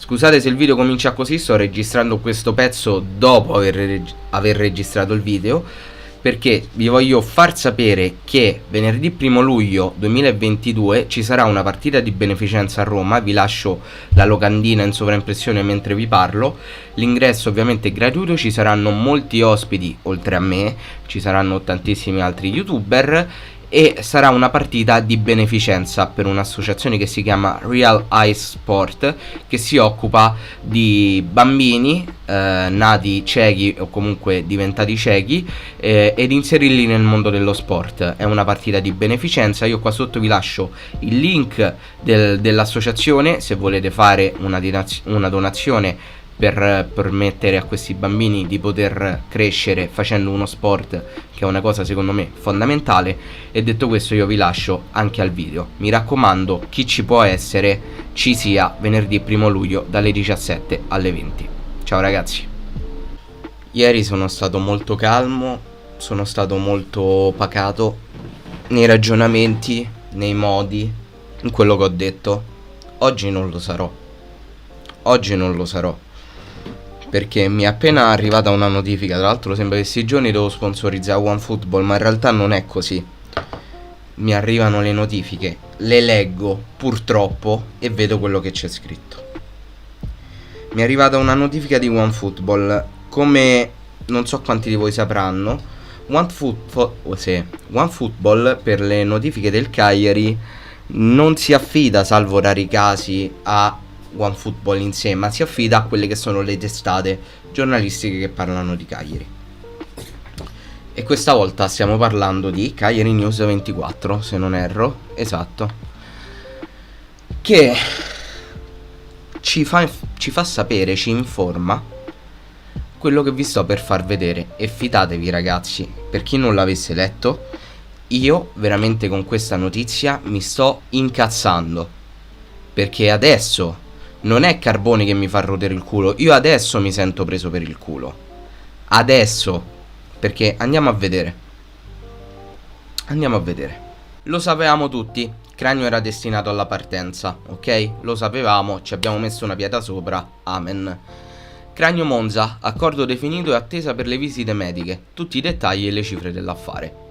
Scusate se il video comincia così, sto registrando questo pezzo dopo aver registrato il video, perché vi voglio far sapere che venerdì 1 luglio 2022 ci sarà una partita di beneficenza a Roma. Vi lascio la locandina in sovraimpressione mentre vi parlo. L'ingresso ovviamente è gratuito, ci saranno molti ospiti oltre a me, ci saranno tantissimi altri youtuber e sarà una partita di beneficenza per un'associazione che si chiama Real Eyes Sport, che si occupa di bambini nati ciechi o comunque diventati ciechi ed inserirli nel mondo dello sport. È una partita di beneficenza. Io qua sotto vi lascio il link dell'associazione se volete fare una donazione per permettere a questi bambini di poter crescere facendo uno sport, che è una cosa secondo me fondamentale. E detto questo, io vi lascio anche al video. Mi raccomando, chi ci può essere ci sia venerdì 1 luglio dalle 17 alle 20. Ciao ragazzi. Ieri sono stato molto calmo, sono stato molto pacato nei ragionamenti, nei modi, in quello che ho detto. Oggi non lo sarò. Perché mi è appena arrivata una notifica. Tra l'altro sembra che questi giorni devo sponsorizzare OneFootball, ma in realtà non è così. Mi arrivano le notifiche, le leggo purtroppo e vedo quello che c'è scritto. Mi è arrivata una notifica di OneFootball. Come non so quanti di voi sapranno, OneFootball per le notifiche del Cagliari non si affida, salvo rari casi, a OneFootball in sé, ma si affida a quelle che sono le testate giornalistiche che parlano di Cagliari. E questa volta stiamo parlando di Cagliari News 24, se non erro, esatto, che ci fa sapere, ci informa quello che vi sto per far vedere. E fidatevi ragazzi, per chi non l'avesse letto, io veramente con questa notizia mi sto incazzando, perché adesso non è Carboni che mi fa rodere il culo, io adesso mi sento preso per il culo. Adesso, perché andiamo a vedere. Lo sapevamo tutti, Cragno era destinato alla partenza, ok? Lo sapevamo, ci abbiamo messo una pietra sopra, amen. Cragno Monza, accordo definito e attesa per le visite mediche, tutti i dettagli e le cifre dell'affare.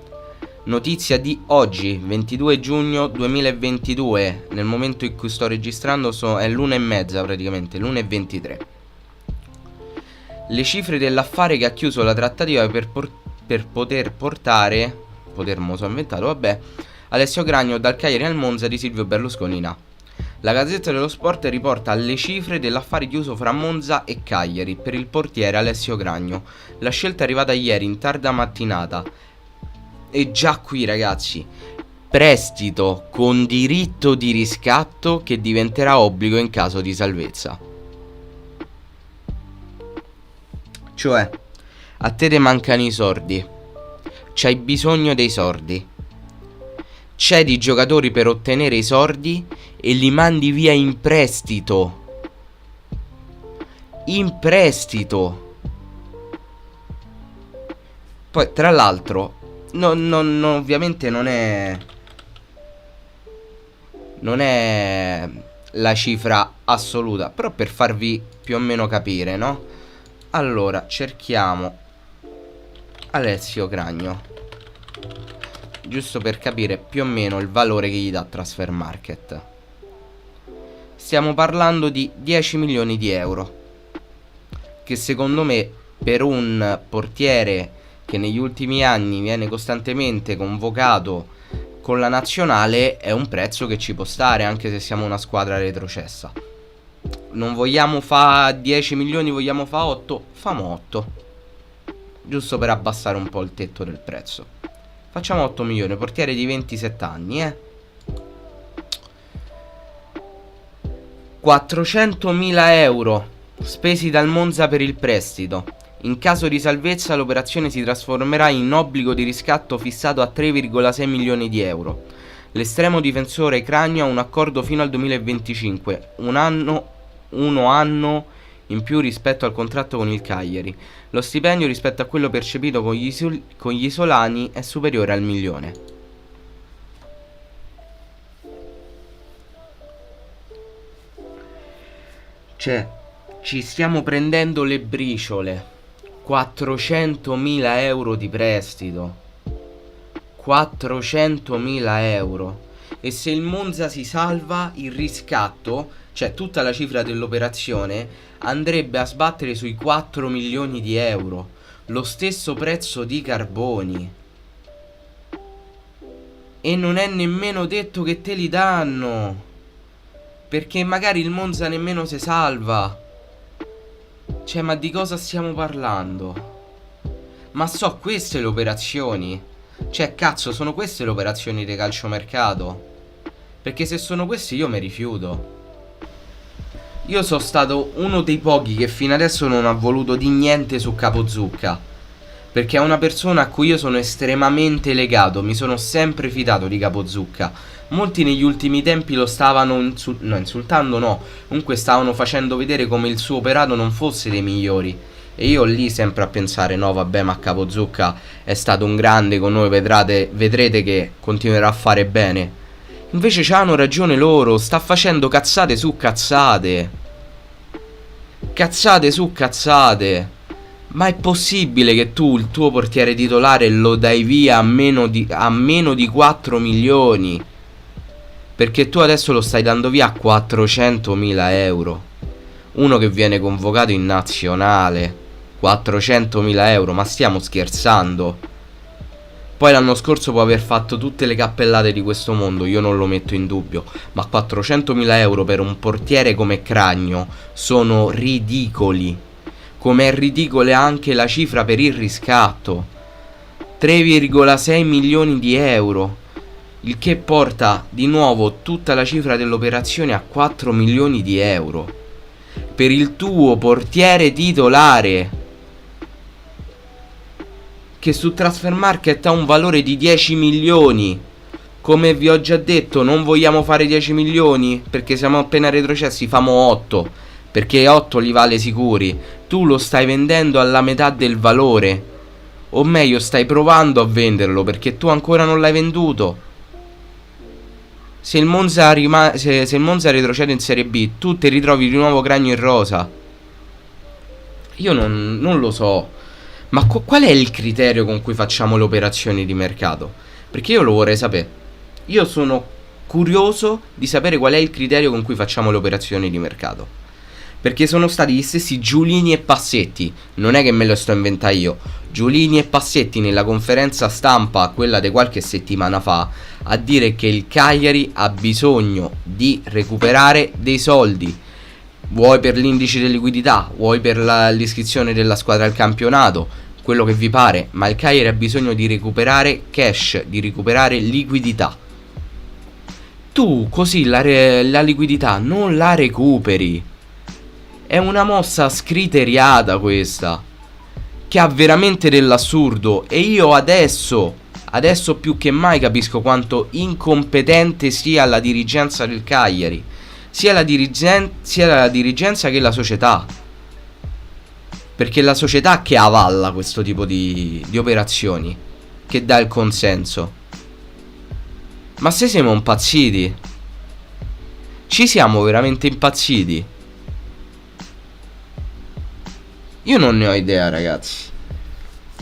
Notizia di oggi, 22 giugno 2022, nel momento in cui sto registrando è l'1:30 praticamente, l'1:23. Le cifre dell'affare che ha chiuso la trattativa per poter portare, mo so inventato, vabbè, Alessio Cragno dal Cagliari al Monza di Silvio Berlusconi in A. La Gazzetta dello Sport riporta le cifre dell'affare chiuso fra Monza e Cagliari per il portiere Alessio Cragno. La scelta è arrivata ieri in tarda mattinata. E già qui ragazzi, prestito con diritto di riscatto che diventerà obbligo in caso di salvezza. Cioè, a te mancano i soldi, c'hai bisogno dei soldi, cedi i giocatori per ottenere i soldi e li mandi via in prestito. Poi tra l'altro ovviamente non è la cifra assoluta, però per farvi più o meno capire, no? Allora, cerchiamo Alessio Cragno, giusto per capire più o meno il valore che gli dà Transfermarkt. Stiamo parlando di 10 milioni di euro, che secondo me per un portiere che negli ultimi anni viene costantemente convocato con la nazionale è un prezzo che ci può stare, anche se siamo una squadra retrocessa. Non vogliamo fa 10 milioni, vogliamo fa 8, famo 8, giusto per abbassare un po' il tetto del prezzo. Facciamo 8 milioni, portiere di 27 anni, 400.000 euro spesi dal Monza per il prestito. In caso di salvezza l'operazione si trasformerà in obbligo di riscatto fissato a 3,6 milioni di euro. L'estremo difensore Cragno ha un accordo fino al 2025, uno anno in più rispetto al contratto con il Cagliari. Lo stipendio rispetto a quello percepito con gli isolani è superiore al 1.000.000. Cioè, ci stiamo prendendo le briciole. 400.000 euro di prestito. 400.000 euro. E se il Monza si salva, il riscatto, cioè tutta la cifra dell'operazione, andrebbe a sbattere sui 4 milioni di euro. Lo stesso prezzo di Carboni. E non è nemmeno detto che te li danno, perché magari il Monza nemmeno si salva. Cioè, ma di cosa stiamo parlando? Ma so queste le operazioni? Cioè, cazzo, sono queste le operazioni di calciomercato? Perché se sono queste io mi rifiuto. Io sono stato uno dei pochi che fino adesso non ha voluto di niente su Capozzucca, perché è una persona a cui io sono estremamente legato. Mi sono sempre fidato di Capozzucca. Molti negli ultimi tempi lo stavano insultando no, comunque stavano facendo vedere come il suo operato non fosse dei migliori. E io lì sempre a pensare, no vabbè, ma Capozzucca è stato un grande, con noi vedrete che continuerà a fare bene. Invece c'hanno ragione loro, sta facendo cazzate su cazzate. Cazzate su cazzate. Ma è possibile che tu il tuo portiere titolare lo dai via a meno di 4 milioni? Perché tu adesso lo stai dando via a 400.000 euro. Uno che viene convocato in nazionale. 400.000 euro, ma stiamo scherzando? Poi l'anno scorso può aver fatto tutte le cappellate di questo mondo, io non lo metto in dubbio, ma 400.000 euro per un portiere come Cragno sono ridicoli. Come è ridicola anche la cifra per il riscatto. 3,6 milioni di euro. Il che porta di nuovo tutta la cifra dell'operazione a 4 milioni di euro. Per il tuo portiere titolare, che su Transfermarkt ha un valore di 10 milioni. Come vi ho già detto, non vogliamo fare 10 milioni perché siamo appena retrocessi, famo 8, perché 8 li vale sicuri. Tu lo stai vendendo alla metà del valore, o meglio stai provando a venderlo perché tu ancora non l'hai venduto. Se il Monza retrocede in Serie B, tu ti ritrovi di nuovo Cragno in rosa. Io non lo so. Ma qual è il criterio con cui facciamo le operazioni di mercato? Perché io lo vorrei sapere. Io sono curioso di sapere qual è il criterio con cui facciamo le operazioni di mercato. Perché sono stati gli stessi Giulini e Passetti. Non è che me lo sto inventando io. Giulini e Passetti nella conferenza stampa, quella di qualche settimana fa, a dire che il Cagliari ha bisogno di recuperare dei soldi. Vuoi per l'indice di liquidità, vuoi per l'iscrizione della squadra al campionato, quello che vi pare, ma il Cagliari ha bisogno di recuperare cash, di recuperare liquidità. Tu così la liquidità non la recuperi. È una mossa scriteriata questa, che ha veramente dell'assurdo. E io adesso più che mai capisco quanto incompetente sia la dirigenza del Cagliari. Sia la dirigenza che la società. Perché è la società che avalla questo tipo di operazioni, che dà il consenso. Ma se siamo impazziti? Ci siamo veramente impazziti? Io non ne ho idea, ragazzi.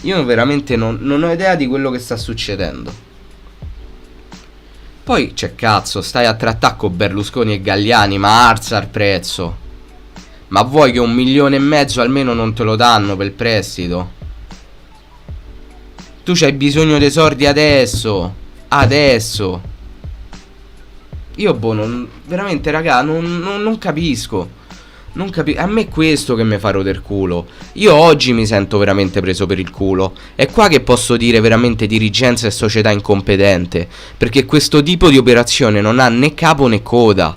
Io veramente non ho idea di quello che sta succedendo. Poi c'è cazzo, stai a trattare con Berlusconi e Galliani, ma alza il prezzo. Ma vuoi che 1,5 milioni almeno non te lo danno per il prestito? Tu c'hai bisogno dei soldi adesso. Adesso. Io veramente raga, non capisco. A me è questo che mi fa rodere il culo. Io oggi mi sento veramente preso per il culo. È qua che posso dire veramente dirigenza e società incompetente, perché questo tipo di operazione non ha né capo né coda.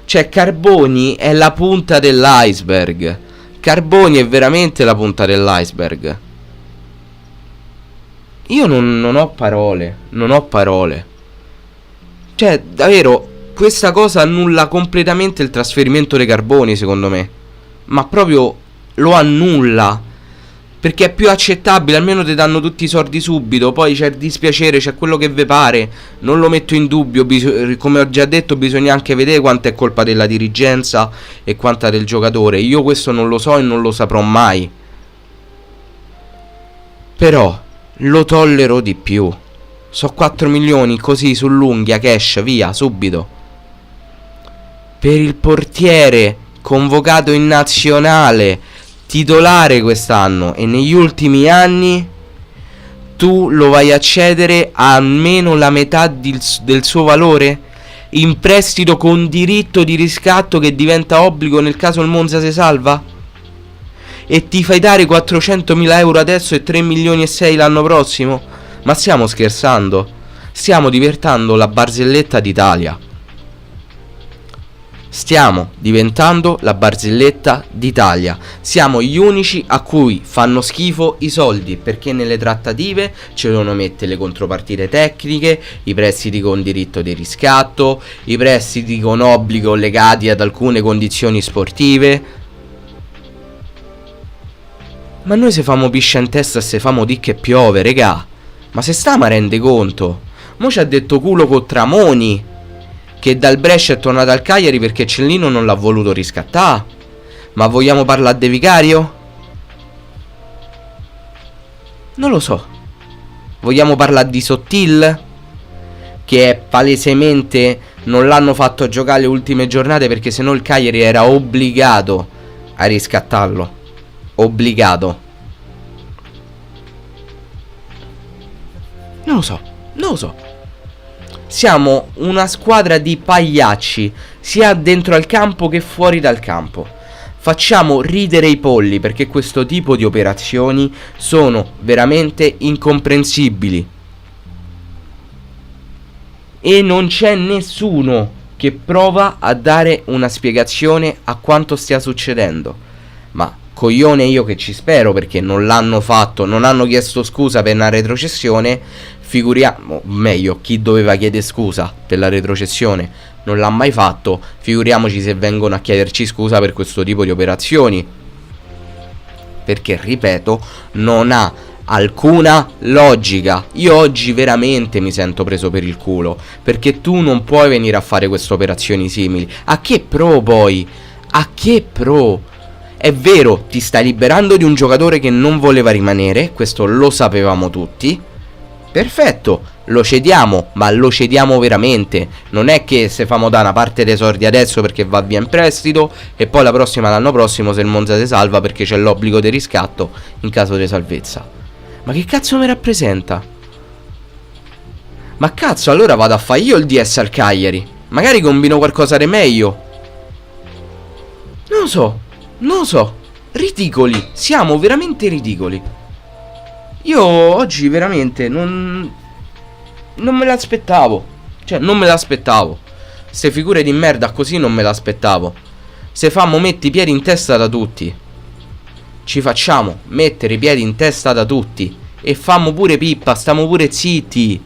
Cioè Carboni è la punta dell'iceberg. Carboni è veramente la punta dell'iceberg. Io non ho parole. Non ho parole. Cioè davvero, questa cosa annulla completamente il trasferimento dei Carboni, secondo me. Ma proprio lo annulla. perché è più accettabile, almeno ti danno tutti i soldi subito. Poi c'è il dispiacere, c'è quello che vi pare, non lo metto in dubbio. Come ho già detto, bisogna anche vedere quanto è colpa della dirigenza e quanta del giocatore. Io questo non lo so e non lo saprò mai, però lo tollero di più. So 4 milioni così sull'unghia, cash, via, subito. Per il portiere convocato in nazionale, titolare quest'anno, e negli ultimi anni tu lo vai a cedere a almeno la metà del suo valore, in prestito con diritto di riscatto che diventa obbligo nel caso il Monza si salva, e ti fai dare 400.000 euro adesso e 3 milioni e 6 l'anno prossimo? Ma stiamo scherzando? Stiamo diventando la barzelletta d'Italia. Stiamo diventando la barzelletta d'Italia. Siamo gli unici a cui fanno schifo i soldi, perché nelle trattative ci devono mettere le contropartite tecniche, i prestiti con diritto di riscatto, i prestiti con obbligo legati ad alcune condizioni sportive. Ma noi se famo piscia in testa e se famo di che piove, regà. Ma se sta ma rende conto? Mo ci ha detto culo con Tramoni che dal Brescia è tornato al Cagliari perché Cellino non l'ha voluto riscattare. Ma vogliamo parlare de Vicario? Non lo so. Vogliamo parlare di Sottil, che è palesemente non l'hanno fatto giocare le ultime giornate perché sennò il Cagliari era obbligato a riscattarlo. Obbligato. Non lo so. Siamo una squadra di pagliacci, sia dentro al campo che fuori dal campo. Facciamo ridere i polli perché questo tipo di operazioni sono veramente incomprensibili. E non c'è nessuno che prova a dare una spiegazione a quanto stia succedendo. Ma coglione io che ci spero, perché non l'hanno fatto, non hanno chiesto scusa per una retrocessione. Figuriamo, meglio, chi doveva chiedere scusa per la retrocessione non l'ha mai fatto, figuriamoci se vengono a chiederci scusa per questo tipo di operazioni, perché ripeto, non ha alcuna logica. Io oggi veramente mi sento preso per il culo, perché tu non puoi venire a fare queste operazioni simili. A che pro poi? A che pro? È vero, ti stai liberando di un giocatore che non voleva rimanere, questo lo sapevamo tutti. Perfetto, lo cediamo, ma lo cediamo veramente. Non è che se famo da una parte dei soldi adesso perché va via in prestito e poi l'anno prossimo se il Monza si salva perché c'è l'obbligo di riscatto in caso di salvezza. Ma che cazzo mi rappresenta? Ma cazzo, allora vado a fare io il DS al Cagliari. Magari combino qualcosa di meglio. Non lo so. Ridicoli, siamo veramente ridicoli. Io oggi veramente non me l'aspettavo. Cioè non me l'aspettavo. Ste figure di merda così non me l'aspettavo. Se fammo mettere i piedi in testa da tutti. Ci facciamo mettere i piedi in testa da tutti. E fammo pure pippa, stiamo pure zitti.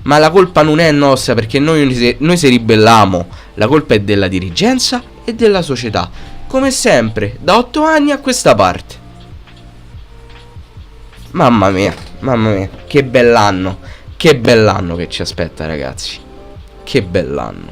Ma la colpa non è nostra, perché noi si ribelliamo. La colpa è della dirigenza e della società, come sempre da 8 anni a questa parte. Mamma mia, che bell'anno che ci aspetta, ragazzi. Che bell'anno.